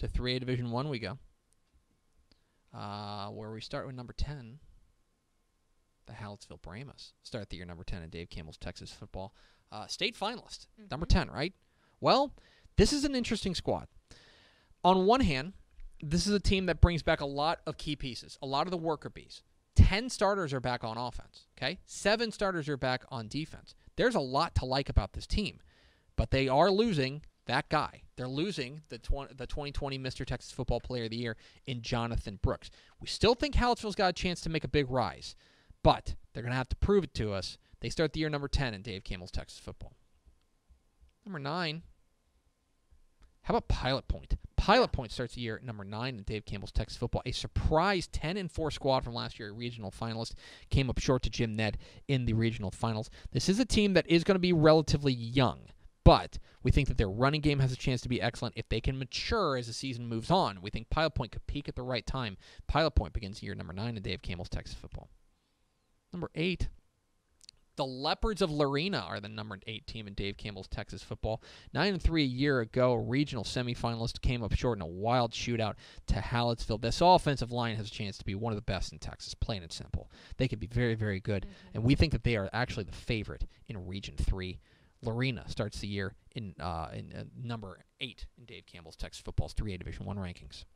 To 3A Division I we go. Where we start with number 10. The Hallsville Brahmas start the year number 10 in Dave Campbell's Texas football. State finalist, number 10, right? Well, this is an interesting squad. On one hand, this is a team that brings back a lot of key pieces, a lot of the worker bees. 10 starters are back on offense, okay? 7 starters are back on defense. There's a lot to like about this team, but they are losing that guy. They're losing the 2020 Mr. Texas Football Player of the Year in Jonathan Brooks. We still think Hallsville's got a chance to make a big rise, but they're going to have to prove it to us. They start the year number 10 in Dave Campbell's Texas football. Number 9. How about Pilot Point? Pilot Point starts the year at number 9 in Dave Campbell's Texas football. A surprise 10-4 squad from last year, a regional finalist. Came up short to Jim Ned in the regional finals. This is a team that is going to be relatively young, but we think that their running game has a chance to be excellent if they can mature as the season moves on. We think Pilot Point could peak at the right time. Pilot Point begins year number 9 in Dave Campbell's Texas football. Number 8. The Leopards of Lorena are the number 8 team in Dave Campbell's Texas football. 9-3 a year ago, a regional semifinalist, came up short in a wild shootout to Hallsville. This offensive line has a chance to be one of the best in Texas, plain and simple. They could be very, very good, and we think that they are actually the favorite in Region 3. Lorena starts the year in number 8 in Dave Campbell's Texas football's 3A Division I rankings.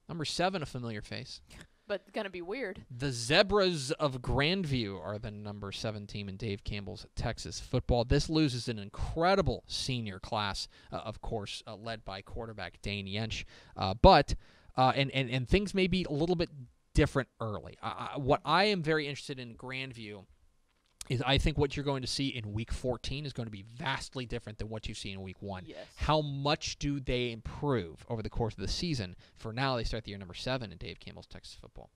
Number 7, a familiar face. But going to be weird. The Zebras of Grandview are the number 7 team in Dave Campbell's Texas football. This loses an incredible senior class, of course, led by quarterback Dane Yench. And things may be a little bit different early. What I am very interested in Grandview is I think what you're going to see in Week 14 is going to be vastly different than what you see in Week 1. Yes. How much do they improve over the course of the season? For now, they start the year number 7 in Dave Campbell's Texas football.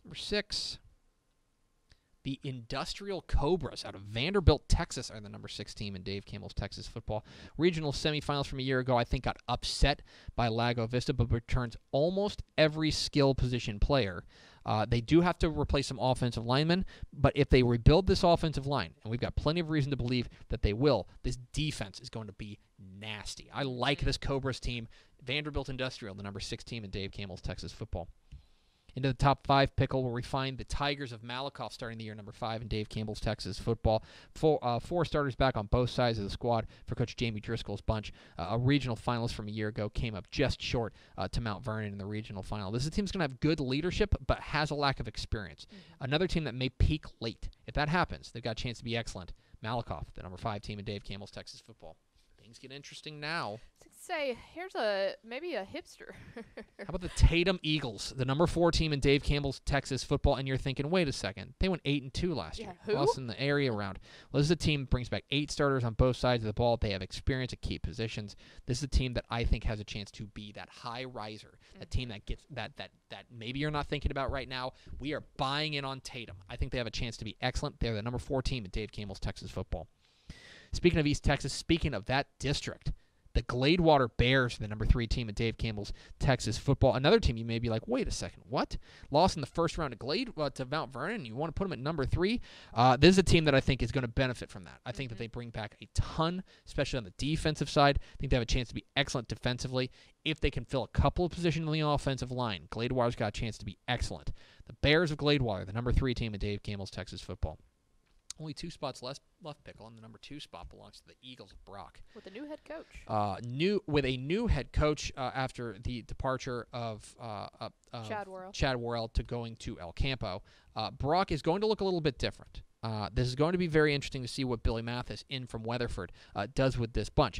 Number 6, the Industrial Cobras out of Vanderbilt, Texas are the number 6 team in Dave Campbell's Texas football. Regional semifinals from a year ago, I think, got upset by Lago Vista, but returns almost every skill position player. They do have to replace some offensive linemen, but if they rebuild this offensive line, and we've got plenty of reason to believe that they will, this defense is going to be nasty. I like this Cobras team. Vanderbilt Industrial, the number 6 team in Dave Campbell's Texas football. Into the top 5 pickle, where we find the Tigers of Malakoff starting the year number 5 in Dave Campbell's Texas football. 4 starters back on both sides of the squad for Coach Jamie Driscoll's bunch. A regional finalist from a year ago came up just short to Mount Vernon in the regional final. This is a team that's going to have good leadership, but has a lack of experience. Another team that may peak late. If that happens, they've got a chance to be excellent. Malakoff, the number 5 team in Dave Campbell's Texas football. Things get interesting now. Say, here's maybe a hipster. How about the Tatum Eagles, the number 4 team in Dave Campbell's Texas football? And you're thinking, wait a second, they went 8-2 last year. Who? Lost in the area round. Well, this is a team that brings back 8 starters on both sides of the ball. They have experience at key positions. This is a team that I think has a chance to be that high riser, a team that gets that maybe you're not thinking about right now. We are buying in on Tatum. I think they have a chance to be excellent. They're the number 4 team in Dave Campbell's Texas football. Speaking of East Texas, speaking of that district, the Gladewater Bears, the number 3 team in Dave Campbell's Texas football. Another team you may be like, wait a second, what? Lost in the first round to Mount Vernon, you want to put them at number 3? This is a team that I think is going to benefit from that. I think that they bring back a ton, especially on the defensive side. I think they have a chance to be excellent defensively. If they can fill a couple of positions on the offensive line, Gladewater's got a chance to be excellent. The Bears of Gladewater, the number 3 team in Dave Campbell's Texas football. Only 2 spots left pickle, and the number 2 spot belongs to the Eagles of Brock. With a new head coach. With a new head coach after the departure of Chad Worrell to going to El Campo. Brock is going to look a little bit different. This is going to be very interesting to see what Billy Mathis in from Weatherford does with this bunch.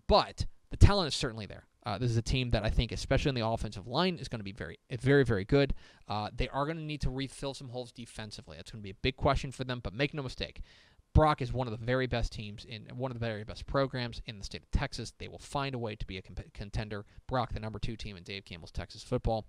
But the talent is certainly there. This is a team that I think, especially in the offensive line, is going to be very, very, very good. They are going to need to refill some holes defensively. That's going to be a big question for them, but make no mistake. Brock is one of the very best teams in one of the very best programs in the state of Texas. They will find a way to be a contender. Brock, the number 2 team in Dave Campbell's Texas football,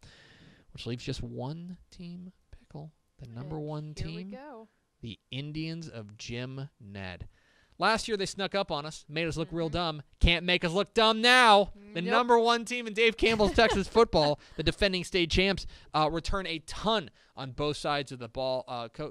which leaves just one team, pickle, the number 1 team, Here we go. The Indians of Jim Ned. Last year, they snuck up on us, made us look real dumb. Can't make us look dumb now. The number 1 team in Dave Campbell's Texas football, the defending state champs, return a ton on both sides of the ball.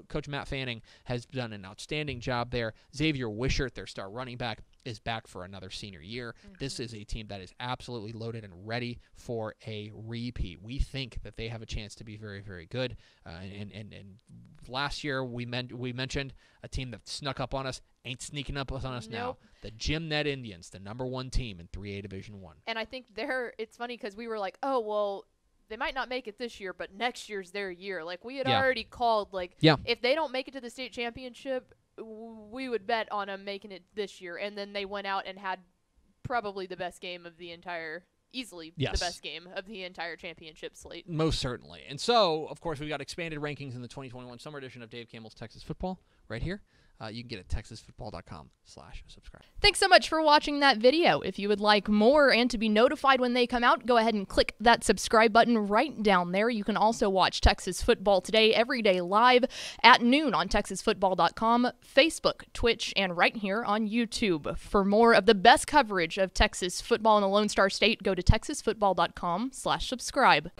Coach Matt Fanning has done an outstanding job there. Xavier Wishart, their star running back, is back for another senior year. This is a team that is absolutely loaded and ready for a repeat. We think that they have a chance to be very, very good. And last year we mentioned a team that snuck up on us, ain't sneaking up on us now. The Jim Net Indians, the #1 team in 3A Division I. And I think it's funny because we were like, oh, well, they might not make it this year, but next year's their year. Like, we had already called, like, if they don't make it to the state championship, we would bet on them making it this year. And then they went out and had probably the best game of the entire, easily the best game of the entire championship slate. Most certainly. And so, of course, we've got expanded rankings in the 2021 summer edition of Dave Campbell's Texas Football right here. You can get it at texasfootball.com/subscribe. Thanks so much for watching that video. If you would like more and to be notified when they come out, go ahead and click that subscribe button right down there. You can also watch Texas Football Today every day live at noon on texasfootball.com, Facebook, Twitch, and right here on YouTube. For more of the best coverage of Texas football in the Lone Star State, go to texasfootball.com/subscribe.